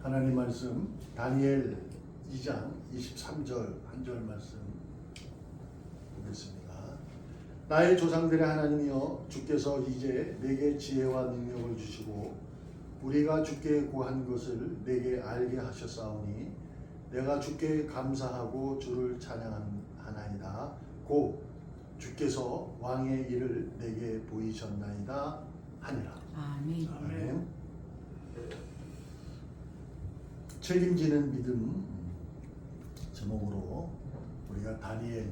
하나님 말씀 다니엘 2장 23절 한 절 말씀 보겠습니다. 나의 조상들의 하나님이여, 주께서 이제 내게 지혜와 능력을 주시고 우리가 주께 구한 것을 내게 알게 하셨사오니 내가 주께 감사하고 주를 찬양하나이다. 곧 주께서 왕의 일을 내게 보이셨나이다 하니라. 아멘. 아멘. 책임지는 믿음 제목으로 우리가 다니엘이라는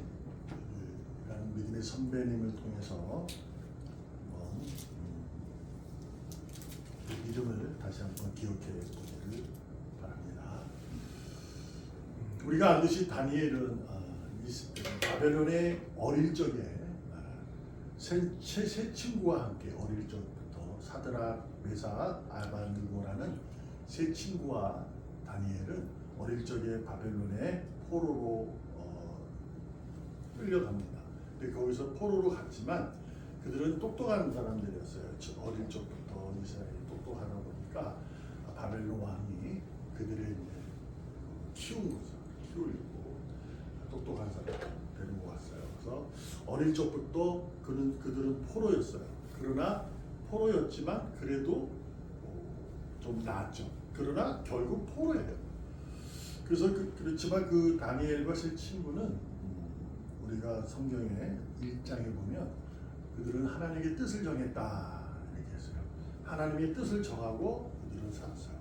믿음의 선배님을 통해서 한번 그 믿음을 다시 한번 기억해 보기를 바랍니다. 우리가 알듯이 다니엘은 바벨론의 어릴 적에 세 친구와 함께 어릴 적부터 사드락, 메삭, 아벤느고라는 세 친구와 다니엘은 어릴 적에 바벨론의 포로로 끌려갑니다. 근데 거기서 포로로 갔지만 그들은 똑똑한 사람들이었어요. 어릴 적부터 이스라엘이 똑똑하다 보니까 바벨론 왕이 그들을 키운 거죠. 키우려고 똑똑한 사람 데리고 왔어요. 그래서 어릴 적부터 그들은 포로였어요. 그러나 포로였지만 그래도 좀 나았죠. 그러나 결국 포로예요. 그래서 그렇지만 그 다니엘과 세 친구는 우리가 성경의 1장에 보면 그들은 하나님의 뜻을 정했다 이렇게 했어요. 하나님의 뜻을 정하고 그들은 살았어요.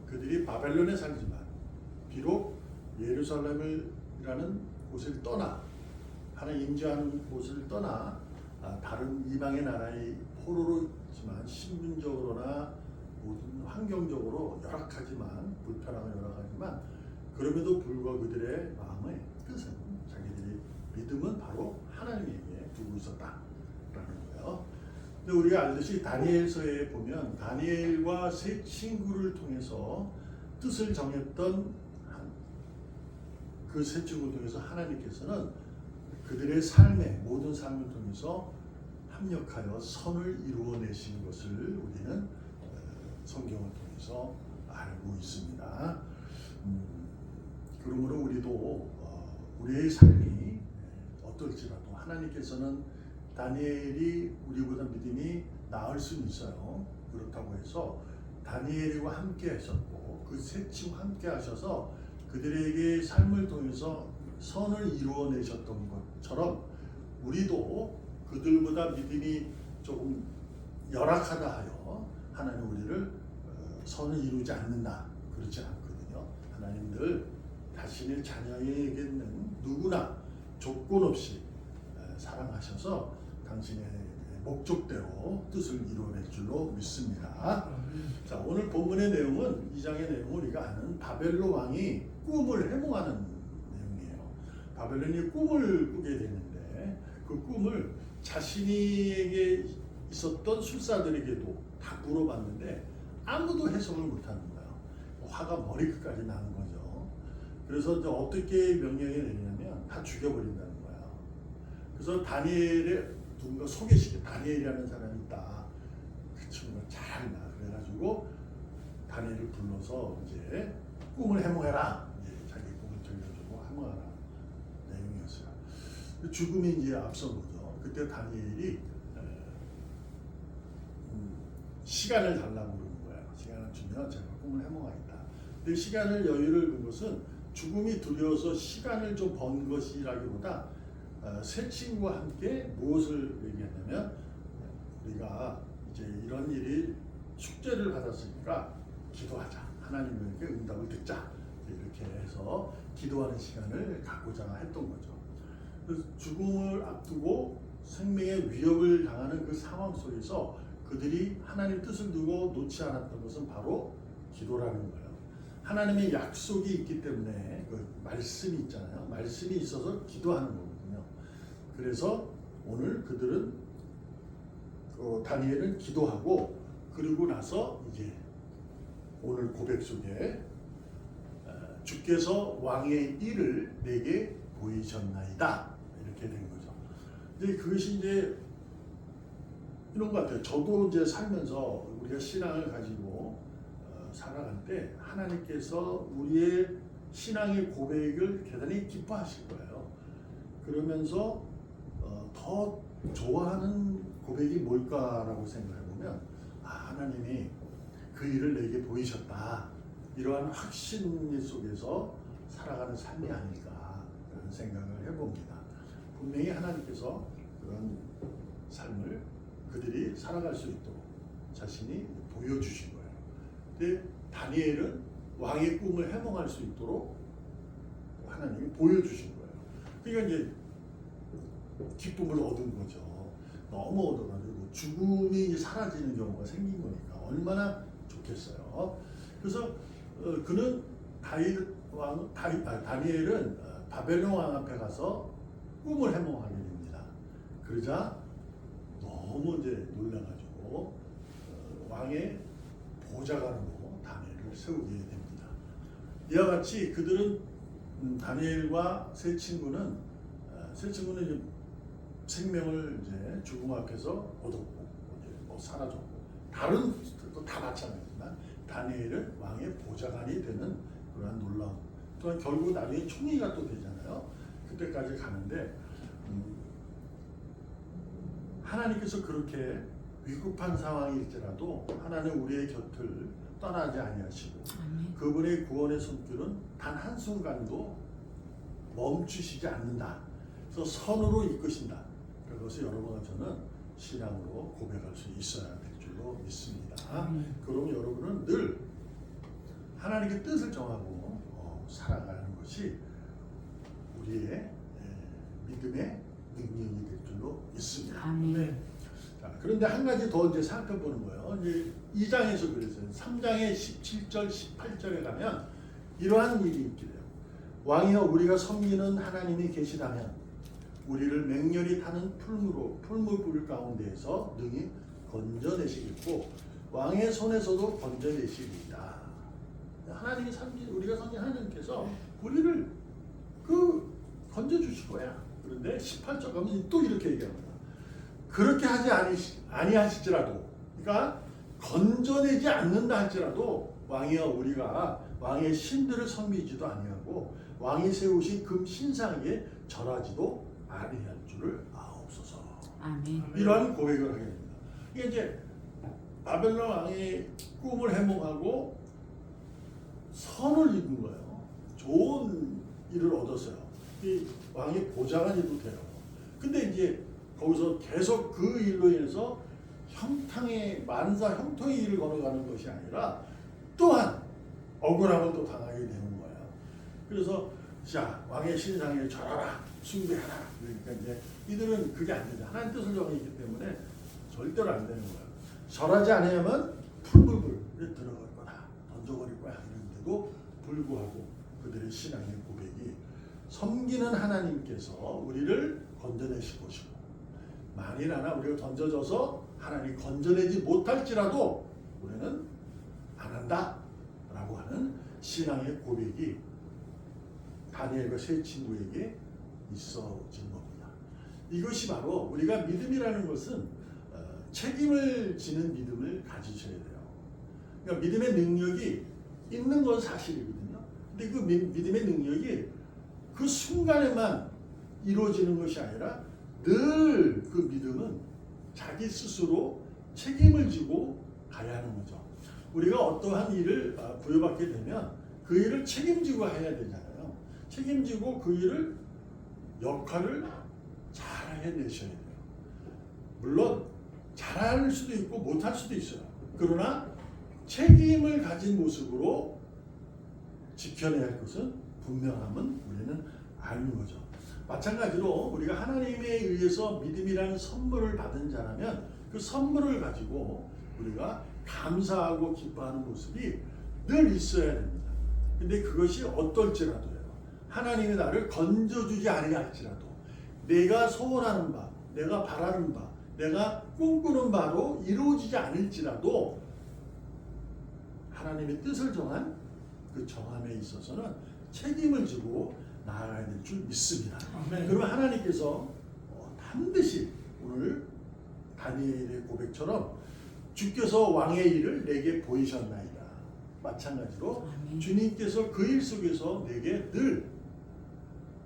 그들이 바벨론에 살지만 비록 예루살렘이라는 곳을 떠나 하나님 임재하는 곳을 떠나 다른 이방의 나라의 포로로 있지만 신분적으로나 모든 환경적으로 열악하지만 불편하고 열악하지만 그럼에도 불구하고 그들의 마음의 뜻은 자기들의 믿음은 바로 하나님에게 두고 있었다라는 거예요. 근데 우리가 알듯이 다니엘서에 보면 다니엘과 세 친구를 통해서 뜻을 정했던 그 세 친구를 통해서 하나님께서는 그들의 삶의 모든 삶을 통해서 합력하여 선을 이루어내신 것을 우리는 성경을 통해서 알고 있습니다. 그러므로 우리도 우리의 삶이 어떨지라도 하나님께서는 다니엘이 우리보다 믿음이 나을 수는 있어요. 그렇다고 해서 다니엘과 함께 하셨고 그 세 친구와 함께 하셔서 그들에게 삶을 통해서 선을 이루어내셨던 것처럼 우리도 그들보다 믿음이 조금 열악하다 하여 하나님 우리를 선을 이루지 않는다 그렇지 않거든요. 하나님 늘 자신의 자녀에게는 누구나 조건 없이 사랑하셔서 당신의 목적대로 뜻을 이루어낼 줄로 믿습니다. 자, 오늘 본문의 내용은 2장의 내용을 우리가 아는 바벨론 왕이 꿈을 해몽하는 내용이에요. 바벨론이 꿈을 꾸게 되는데 그 꿈을 자신에게 있었던 술사들에게도 다 물어봤는데 아무도 해석을 못하는 거예요. 화가 머리끝까지 나는 거죠. 그래서 이제 어떻게 명령을 내리냐면 다 죽여버린다는 거예요. 그래서 다니엘의 누군가 소개시켜 다니엘이라는 사람이 있다. 그 친구가 잘 알나. 그래가지고 다니엘을 불러서 이제 꿈을 해몽해라. 이제 자기 꿈을 들려주고 해몽하라 내용이었어요. 죽음이 이제 앞선 거죠. 그때 다니엘이 시간을 달라고 그러는 거예요. 시간을 주면 제가 꿈을 해몽하겠다. 근데 시간을 여유를 둔 것은 죽음이 두려워서 시간을 좀 번 것이라기보다 세 친구와 함께 무엇을 얘기하냐면 우리가 이제 이런 일이 축제를 받았으니까 기도하자. 하나님에게 응답을 듣자. 이렇게 해서 기도하는 시간을 갖고자 했던 거죠. 그래서 죽음을 앞두고 생명의 위협을 당하는 그 상황 속에서 그들이 하나님 뜻을 두고 놓지 않았던 것은 바로 기도라는 거예요. 하나님의 약속이 있기 때문에 그 말씀이 있잖아요. 말씀이 있어서 기도하는 거거든요. 그래서 오늘 그들은 다니엘은 기도하고 그리고 나서 이제 오늘 고백 속에 주께서 왕의 일을 내게 보이셨나이다 이렇게 된 거죠. 근데 그것이 이제 이런 것 같아요. 저도 이제 살면서 우리가 신앙을 가지고 살아갈 때 하나님께서 우리의 신앙의 고백을 대단히 기뻐하실 거예요. 그러면서 더 좋아하는 고백이 뭘까라고 생각해 보면 하나님이 그 일을 내게 보이셨다. 이러한 확신 속에서 살아가는 삶이 아닐까 그런 생각을 해봅니다. 분명히 하나님께서 그런 삶을 그들이 살아갈 수 있도록 자신이 보여주신 거예요. 근데 다니엘은 왕의 꿈을 해몽할 수 있도록 하나님이 보여주신 거예요. 그러니까 이제 기쁨을 얻은 거죠. 너무 얻어가지고 죽음이 사라지는 경우가 생긴 거니까 얼마나 좋겠어요. 그래서 그는 다니엘은 바벨론 왕 앞에 가서 꿈을 해몽하게 됩니다. 그러자 너무 이제 놀라가지고 왕의 보좌관으로 다니엘을 세우게 됩니다. 이와 같이 그들은 다니엘과 세 친구는 이제 생명을 이제 죽음 앞에서 얻었고 이제 사라졌고 다른 것도 다 마찬가지지만 다니엘은 왕의 보좌관이 되는 그러한 놀라운 또한 결국 나중에 총리가 또 되잖아요. 그때까지 가는데 하나님께서 그렇게 위급한 상황일지라도 하나님 우리의 곁을 떠나지 아니하시고 그분의 구원의 손길은 단 한순간도 멈추시지 않는다. 그래서 선으로 이끄신다. 그것을 여러분과 저는 신앙으로 고백할 수 있어야 될 줄로 믿습니다. 그럼 여러분은 늘 하나님의 뜻을 정하고 살아가는 것이 우리의 믿음의 능력이 될 줄로 믿습니다. 네. 자, 그런데 한 가지 더 이제 생각해 보는 거예요. 이제 2장에서 그랬어요. 3장의 17절, 18절에 가면 이러한 일이 있게 돼요. 왕이여 우리가 섬기는 하나님이 계시다면 우리를 맹렬히 타는 풀무불 가운데에서 능히 건져내시겠고 왕의 손에서도 건져내시리이다. 하나님이 우리가 섬긴 하나님께서 우리를 건져주실 거야. 그런데 18절 가면 또 이렇게 얘기합니다. 그렇게 하지 아니하실지라도, 그러니까 건져내지 않는다 할지라도 왕이여 우리가 왕의 신들을 섬기지도 아니하고 왕이 세우신 금 신상에 절하지도 아니할 줄을 아옵소서. 아멘. 이러한 고백을 하게 됩니다. 이게 이제 바벨론 왕의 꿈을 해몽하고 선을 이룬 거예요. 좋은 일을 얻었어요. 이 왕의 보좌관이 돼요. 근데 이제 거기서 계속 그 일로 인해서 형통의 일을 걸어가는 것이 아니라 또한 억울함을 또 당하게 되는 거예요. 그래서 자 왕의 신상에 절하라, 숭배하라. 그러니까 이제 이들은 그게 안 되죠. 하나님 뜻을 정했기 때문에 절대로 안 되는 거예요. 절하지 않으면 풀무불에 들어갈 거다, 던져버릴 거야. 이런데도 불구하고 그들의 신앙의 고백이 섬기는 하나님께서 우리를 건져내실 것이고 만일 하나 우리가 던져져서 하나님 건져내지 못할지라도 우리는 안 한다 라고 하는 신앙의 고백이 다니엘과 세 친구에게 있어진 겁니다. 이것이 바로 우리가 믿음이라는 것은 책임을 지는 믿음을 가지셔야 돼요. 그러니까 믿음의 능력이 있는 건 사실이거든요. 근데 그 믿음의 능력이 그 순간에만 이루어지는 것이 아니라 늘 그 믿음은 자기 스스로 책임을 지고 가야 하는 거죠. 우리가 어떠한 일을 부여받게 되면 그 일을 책임지고 해야 되잖아요. 책임지고 그 일을 역할을 잘 해내셔야 돼요. 물론 잘할 수도 있고 못할 수도 있어요. 그러나 책임을 가진 모습으로 지켜내야 할 것은 분명함은 우리는 아는 거죠. 마찬가지로 우리가 하나님에 의해서 믿음이라는 선물을 받은 자라면 그 선물을 가지고 우리가 감사하고 기뻐하는 모습이 늘 있어야 됩니다. 근데 그것이 어떨지라도요. 하나님이 나를 건져주지 아니할지라도 내가 소원하는 바, 내가 바라는 바, 내가 꿈꾸는 바로 이루어지지 않을지라도 하나님의 뜻을 정한 그 정함에 있어서는 책임을 지고 나아가야 될 줄 믿습니다. 그러면 하나님께서 반드시 오늘 다니엘의 고백처럼 주께서 왕의 일을 내게 보이셨나이다. 마찬가지로 아멘. 주님께서 그 일 속에서 내게 늘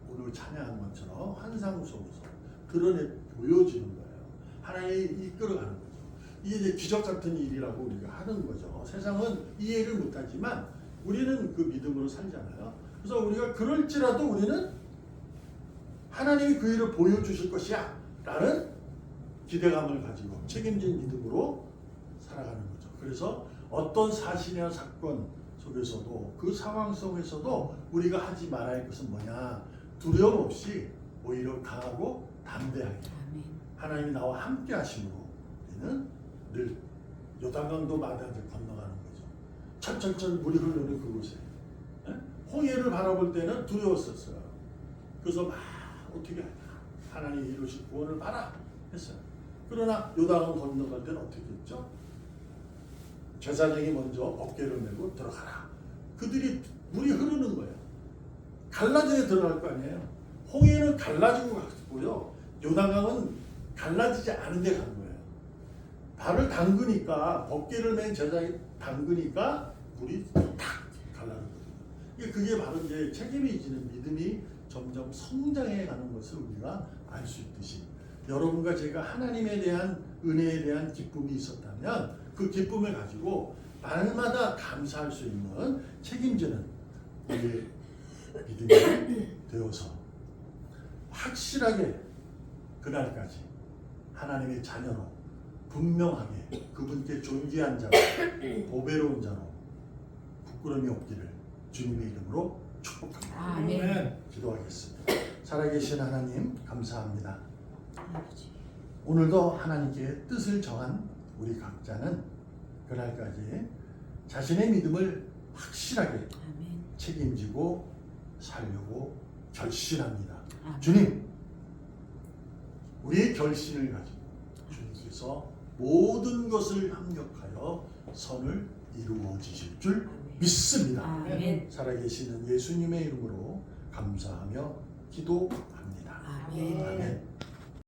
오늘 찬양한 것처럼 환상 속에서 드러내 보여지는 거예요. 하나님이 이끌어가는 거죠. 이게 이제 기적 같은 일이라고 우리가 하는 거죠. 세상은 이해를 못하지만 우리는 그 믿음으로 살잖아요. 그래서 우리가 그럴지라도 우리는 하나님이 그 일을 보여주실 것이야 라는 기대감을 가지고 책임진 믿음으로 살아가는 거죠. 그래서 어떤 사실이나 사건 속에서도 그 상황 속에서도 우리가 하지 말아야 할 것은 뭐냐, 두려움 없이 오히려 강하고 담대하게 아멘. 하나님이 나와 함께 하심으로 우리는 늘 요단강도 마다하게 건너가는 거죠. 철철철 물이 흐르는 그곳에 홍해를 바라볼 때는 두려웠었어요. 그래서 막 어떻게 하냐, 하나님이 이루실 구원을 바라 했어요. 그러나 요단강 건너갈 때는 어떻게 했죠? 제사장이 먼저 어깨를 메고 들어가라. 그들이 물이 흐르는 거예요. 갈라져야 들어갈 거 아니에요. 홍해는 갈라지고 갔고요. 요단강은 갈라지지 않은 데 간 거예요. 발을 담그니까, 어깨를 맨 제사장이 담그니까 물이 탁 갈라지거든요. 그게 바로 이제 책임이 지는 믿음이 점점 성장해 가는 것을 우리가 알 수 있듯이, 여러분과 제가 하나님에 대한 은혜에 대한 기쁨이 있었다면 그 기쁨을 가지고 날마다 감사할 수 있는 책임지는 우리의 믿음이 되어서 확실하게 그날까지 하나님의 자녀로 분명하게 그분께 존귀한 자로 보배로운 자로 부끄러움이 없기를 주님의 이름으로 축복합니다. 아멘. 기도하겠습니다. 살아계신 하나님 감사합니다. 아버지. 오늘도 하나님께 뜻을 정한 우리 각자는 그날까지 자신의 믿음을 확실하게 아멘. 책임지고 살려고 결심합니다. 아멘. 주님, 우리의 결심을 가지고 주님께서 모든 것을 합력하여 선을 이루어 주실 줄 믿습니다. 아멘. 살아계시는 예수님의 이름으로 감사하며 기도합니다. 아멘. 아멘.